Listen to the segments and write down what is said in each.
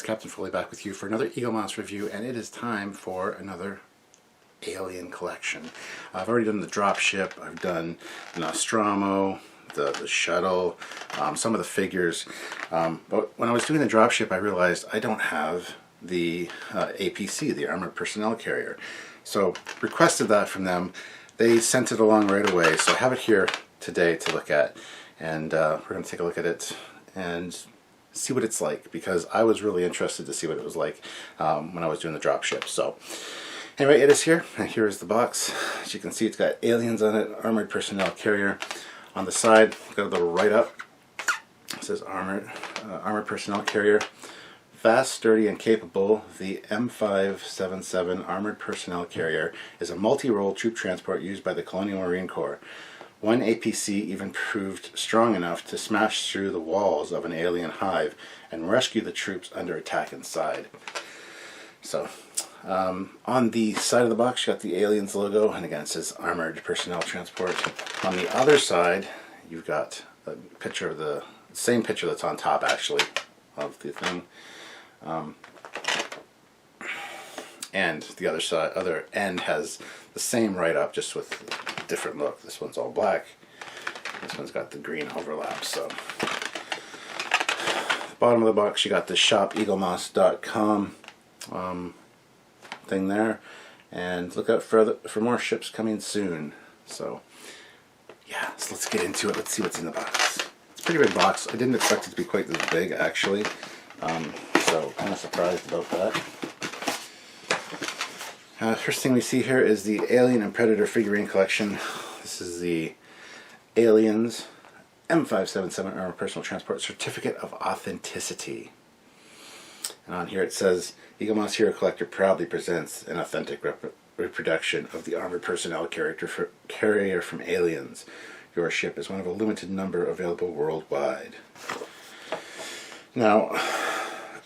Captain Foley back with you for another Eaglemoss review, and it is time for another alien collection. I've already done the dropship, I've done the Nostromo, the shuttle, some of the figures, but when I was doing the dropship I realized I don't have the APC, the Armored Personnel Carrier. So requested that from them. They sent it along right away, so I have it here today to look at, and we're going to take a look at it and see what it's like, because I was really interested to see what it was like when I was doing the dropship. So anyway, it is here, and here is the box. As you can see, it's got aliens on it, Armored Personnel Carrier. On the side, got a little write-up. It says Armored Personnel Carrier. Fast, sturdy, and capable, the M577 Armored Personnel Carrier is a multi-role troop transport used by the Colonial Marine Corps. One APC even proved strong enough to smash through the walls of an alien hive and rescue the troops under attack inside. So, on the side of the box you got the aliens logo, and again it says Armored Personnel Transport. On the other side you've got a picture of the same picture that's on top actually of the thing. And the other end has the same write-up, just with a different look. This one's all black. This one's got the green overlap. So, the bottom of the box, you got the shop Eaglemoss.com thing there, and look out for more ships coming soon. So, yeah, so let's get into it. Let's see what's in the box. It's a pretty big box. I didn't expect it to be quite this big, actually. So kind of surprised about that. First thing we see here is the Alien and Predator figurine collection. This is the Aliens M577 Armored Personal Transport Certificate of Authenticity. And on here it says, Eaglemoss Hero Collector proudly presents an authentic reproduction of the Armored Personnel Carrier from Aliens. Your ship is one of a limited number available worldwide. Now,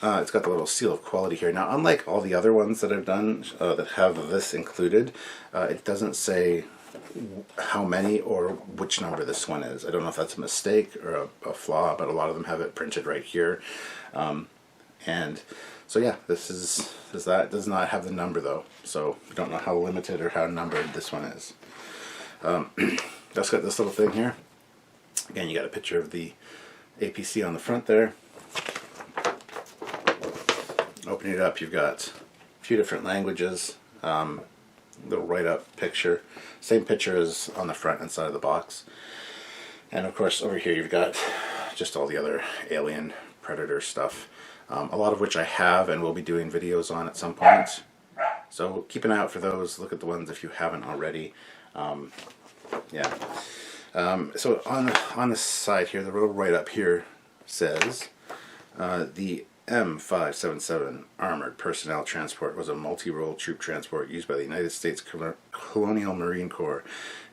it's got the little seal of quality here. Now, unlike all the other ones that I've done that have this included, it doesn't say how many or which number this one is. I don't know if that's a mistake or a flaw, but a lot of them have it printed right here. And so yeah, this is that. It does not have the number though, so we don't know how limited or how numbered this one is. Just got this little thing here. Again, you got a picture of the APC on the front there. Opening it up, you've got a few different languages, little write-up picture, same picture as on the front and side of the box, and of course over here you've got just all the other Alien Predator stuff, a lot of which I have and will be doing videos on at some point, so keep an eye out for those. Look at the ones if you haven't already. Yeah. So on the side here, the little write-up here says the M577 Armored Personnel Transport was a multi-role troop transport used by the United States Colonial Marine Corps.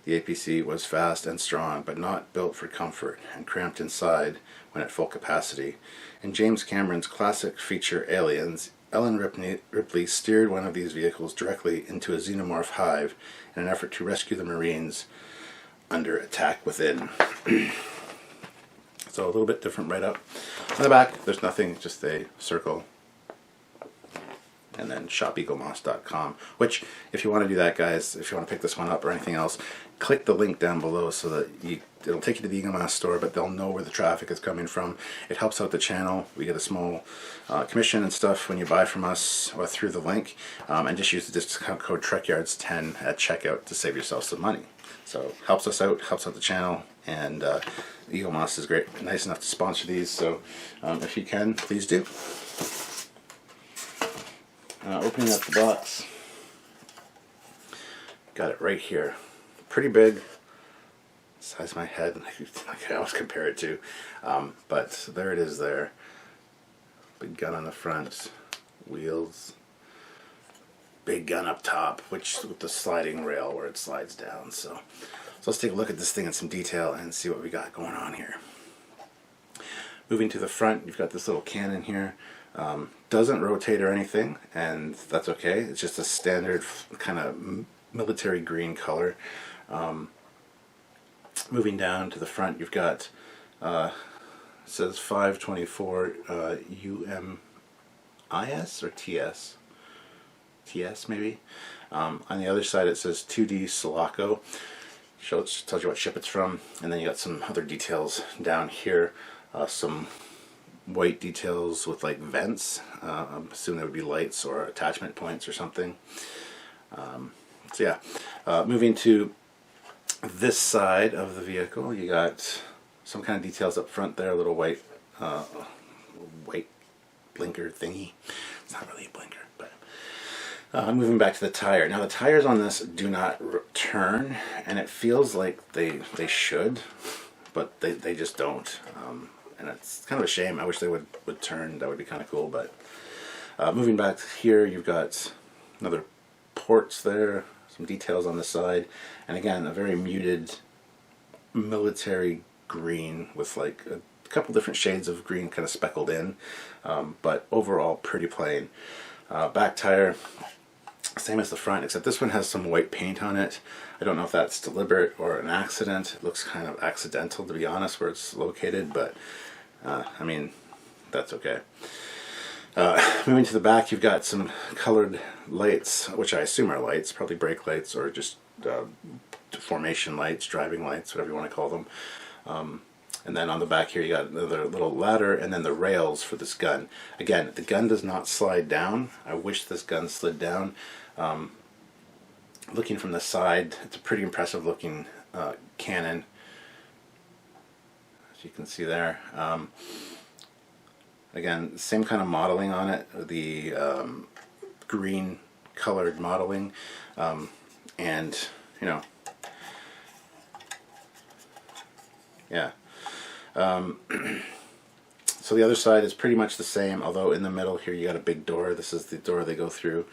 The APC was fast and strong, but not built for comfort, and cramped inside when at full capacity. In James Cameron's classic feature Aliens, Ellen Ripley steered one of these vehicles directly into a xenomorph hive in an effort to rescue the Marines under attack within. So a little bit different write-up. On the back, there's nothing, just a circle. And then shopeaglemoss.com, which, if you want to do that, guys, if you want to pick this one up or anything else, click the link down below so that it'll take you to the Eaglemoss store, but they'll know where the traffic is coming from. It helps out the channel. We get a small commission and stuff when you buy from us or through the link, and just use the discount code Trekyards10 at checkout to save yourself some money. So helps us out, helps out the channel, and Eaglemoss is great, nice enough to sponsor these, so if you can, please do. Opening up the box, got it right here. Pretty big, size of my head, like I always compare it to, but there it is there. Big gun on the front, wheels, big gun up top, which with the sliding rail where it slides down. So let's take a look at this thing in some detail and see what we got going on here. Moving to the front, you've got this little cannon here. Doesn't rotate or anything, and that's okay. It's just a standard kind of military green color. Moving down to the front, you've got it says 524 IS or TS? TS maybe. On the other side it says 2D Sulaco. Tells you what ship it's from, and then you got some other details down here. Some white details with like vents. I'm assuming they would be lights or attachment points or something. So yeah, moving to this side of the vehicle, you got some kind of details up front there, a little white blinker thingy. It's not really a blinker, but moving back to the tire. Now the tires on this do not turn, and it feels like they should, but they just don't. And it's kind of a shame. I wish they would turn. That would be kind of cool. But moving back here, you've got another ports there, some details on the side, and again a very muted military green with like a couple different shades of green kind of speckled in, but overall pretty plain. Back tire, same as the front, except this one has some white paint on it. I don't know if that's deliberate or an accident. It looks kind of accidental, to be honest, where it's located, but I mean, that's okay. Moving to the back, you've got some colored lights, which I assume are lights, probably brake lights or just formation lights, driving lights, whatever you want to call them. And then on the back here you got another little ladder and then the rails for this gun. Again, the gun does not slide down. I wish this gun slid down. Looking from the side, it's a pretty impressive looking cannon, as you can see there. Again, same kind of modeling on it, the green colored modeling, and you know, yeah. So the other side is pretty much the same, although in the middle here you got a big door. This is the door they go through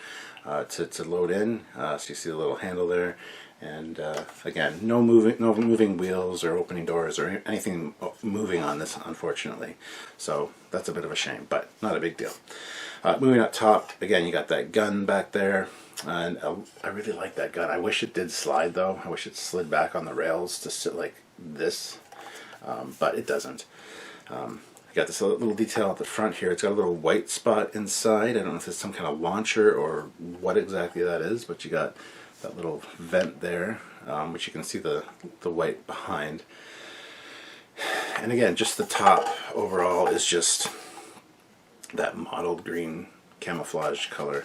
to load in. So you see the little handle there, and again, no moving wheels or opening doors or anything moving on this, unfortunately. So that's a bit of a shame, but not a big deal. Moving up top, again, you got that gun back there, and I really like that gun. I wish it did slide though. I wish it slid back on the rails to sit like this, but it doesn't. I got this little detail at the front here. It's got a little white spot inside. I don't know if it's some kind of launcher or what exactly that is, but you got that little vent there, which you can see the white behind. And again, just the top overall is just that mottled green camouflage color.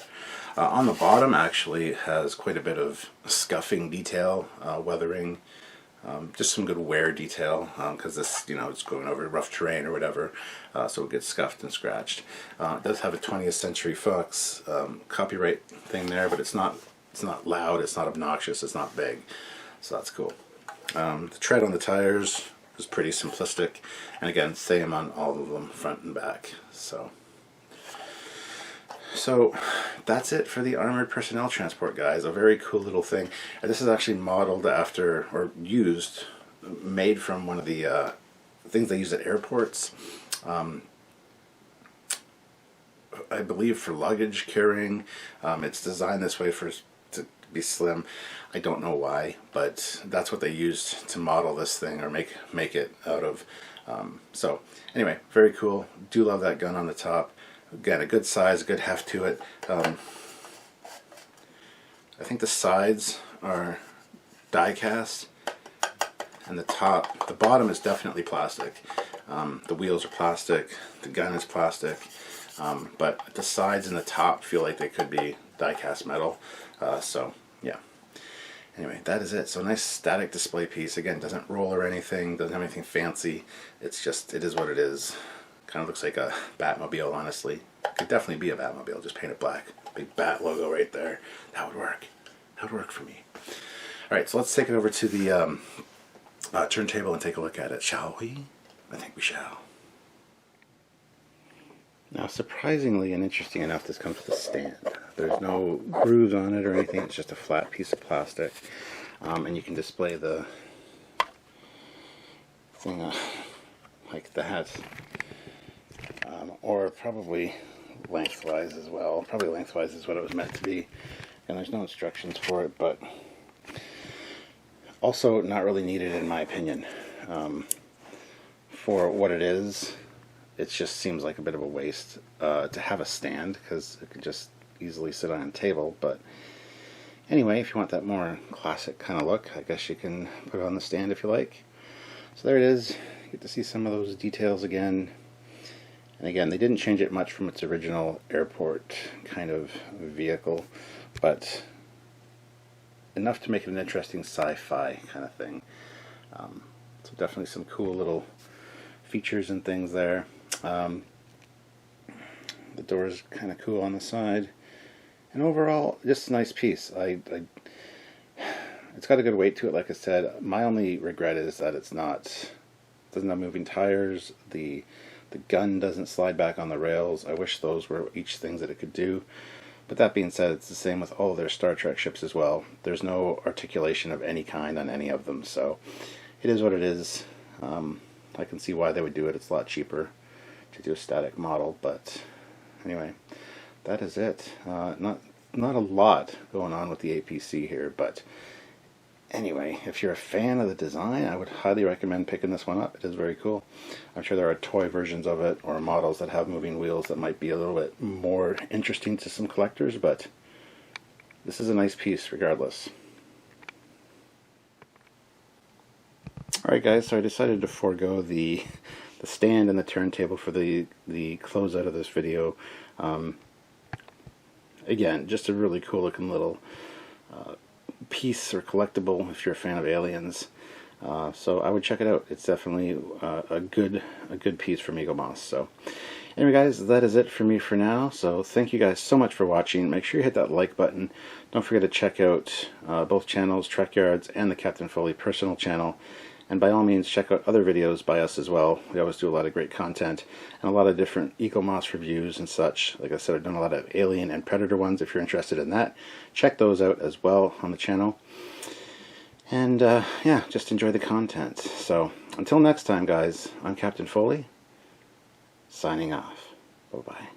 On the bottom actually has quite a bit of scuffing detail, weathering, just some good wear detail, because this, you know, it's going over rough terrain or whatever, so it gets scuffed and scratched. It does have a 20th Century Fox copyright thing there, but it's not loud, it's not obnoxious, it's not big, so that's cool. The tread on the tires is pretty simplistic, and again, same on all of them, front and back. So that's it for the armored personnel transport, guys. A very cool little thing. And this is actually modeled after, or made from one of the things they use at airports. I believe for luggage carrying. It's designed this way to be slim. I don't know why, but that's what they used to model this thing or make it out of. So anyway, very cool. Do love that gun on the top. Again, a good size, a good heft to it. I think the sides are die cast, and the bottom is definitely plastic. The wheels are plastic, the gun is plastic, but the sides and the top feel like they could be die cast metal. So yeah. Anyway, that is it. So nice static display piece. Again, doesn't roll or anything, doesn't have anything fancy. It's just, it is what it is. Kind of looks like a Batmobile, honestly. Could definitely be a Batmobile, just paint it black. Big Bat logo right there. That would work. That would work for me. Alright, so let's take it over to the turntable and take a look at it, shall we? I think we shall. Now, surprisingly and interesting enough, this comes with a stand. There's no grooves on it or anything, it's just a flat piece of plastic. And you can display the thing like that. Or probably lengthwise as well. Probably lengthwise is what it was meant to be. And there's no instructions for it, but also not really needed in my opinion. For what it is, it just seems like a bit of a waste to have a stand, because it could just easily sit on a table. But anyway, if you want that more classic kind of look, I guess you can put it on the stand if you like. So there it is. You get to see some of those details again. And again, they didn't change it much from its original airport kind of vehicle, but enough to make it an interesting sci-fi kind of thing. So definitely some cool little features and things there. The door's kind of cool on the side, and overall, just a nice piece. It's got a good weight to it, like I said. My only regret is that it doesn't have moving tires. The gun doesn't slide back on the rails. I wish those were each things that it could do. But that being said, it's the same with all their Star Trek ships as well. There's no articulation of any kind on any of them, so it is what it is. I can see why they would do it. It's a lot cheaper to do a static model, but anyway, that is it. Not a lot going on with the APC here, but anyway, if you're a fan of the design, I would highly recommend picking this one up. It is very cool. I'm sure there are toy versions of it or models that have moving wheels that might be a little bit more interesting to some collectors, but this is a nice piece regardless. Alright guys, so I decided to forego the stand and the turntable for the closeout of this video. Again, just a really cool looking little piece or collectible if you're a fan of aliens. So I would check it out. It's definitely a good piece from Eaglemoss. So anyway guys, that is it for me for now. So thank you guys so much for watching. Make sure you hit that like button. Don't forget to check out both channels, Trekyards and the Captain Foley personal channel. And by all means, check out other videos by us as well. We always do a lot of great content and a lot of different Eaglemoss reviews and such. Like I said, I've done a lot of Alien and Predator ones. If you're interested in that, check those out as well on the channel. And yeah, just enjoy the content. So until next time, guys, I'm Captain Foley, signing off. Bye-bye.